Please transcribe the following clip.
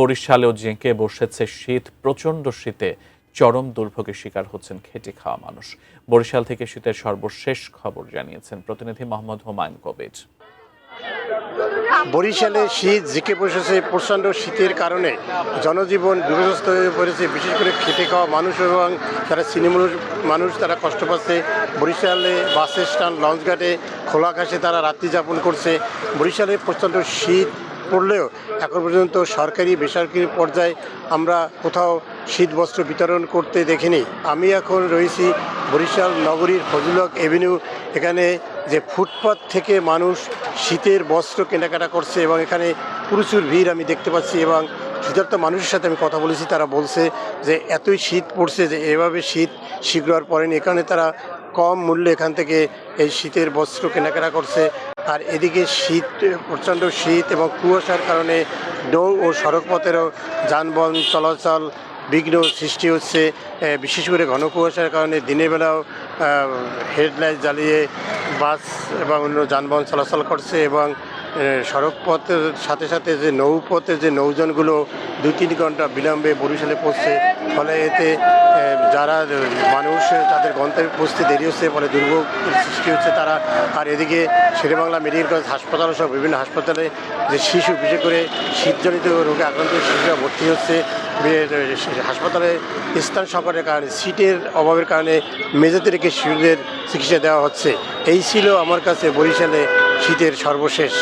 বরিশালেও জেঁকে বসেছে শীত। প্রচণ্ড শীতে চরম দুর্ভোগের শিকার হচ্ছেন খেটে খাওয়া মানুষ। বরিশাল থেকে শীতের সর্বশেষ খবর জানিয়েছেন প্রতিনিধি মোহাম্মদ হুমায়ুন কবির। বরিশালে শীত জেঁকে বসেছে। প্রচণ্ড শীতের কারণে জনজীবন বিপর্যস্ত হয়ে পড়েছে, বিশেষ করে খেটে খাওয়া মানুষ এবং যারা সিনেমূল মানুষ তারা কষ্ট পাচ্ছে। বরিশালে বাস স্ট্যান্ড, লঞ্চঘাটে, খোলা আকাশে তারা রাত্রি যাপন করছে। বরিশালে প্রচণ্ড শীত পড়লেও এখন পর্যন্ত সরকারি বেসরকারি পর্যায়ে আমরা কোথাও শীত বস্ত্র বিতরণ করতে দেখিনি। আমি এখন রয়েছি বরিশাল নগরীর ফজলুল হক এভিনিউ। এখানে যে ফুটপাত থেকে মানুষ শীতের বস্ত্র কেনাকাটা করছে এবং এখানে প্রচুর ভিড় আমি দেখতে পাচ্ছি এবং শীতার্ত মানুষের সাথে আমি কথা বলেছি, তারা বলছে যে এতই শীত পড়ছে যে এভাবে শীত শীঘ্র আর পড়েনি। এখানে তারা কম মূল্যে এখান থেকে এই শীতের বস্ত্র কেনাকাটা করছে। আর এদিকে শীত, প্রচণ্ড শীত এবং কুয়াশার কারণে নৌ ও সড়কপথেরও যানবাহন চলাচল বিঘ্ন সৃষ্টি হচ্ছে। বিশেষ করে ঘন কুয়াশার কারণে দিনের বেলাও হেডলাইট জ্বালিয়ে বাস এবং অন্য যানবাহন চলাচল করছে এবং সড়কপথের সাথে সাথে যে নৌপথে যে নৌযানগুলো 2-3 ঘন্টা বিলম্বে বরিশালে পৌঁছছে। ফলে এতে যারা মানুষ তাদের গন্তব্যে পৌঁছতে দেরি হচ্ছে, ফলে দুর্ভোগ সৃষ্টি হচ্ছে তারা। আর এদিকে শেরেবাংলা মেডিকেল কলেজ হাসপাতাল সহ বিভিন্ন হাসপাতালে যে শিশু, বিশেষ করে শীতজনিত রোগে আক্রান্ত শিশুরা ভর্তি হচ্ছে। হাসপাতালে স্থান সংকটের কারণে, সিটের অভাবের কারণে মেঝেতে রেখে শিশুদের চিকিৎসা দেওয়া হচ্ছে। এই ছিল আমার কাছে বরিশালে শীতের সর্বশেষ।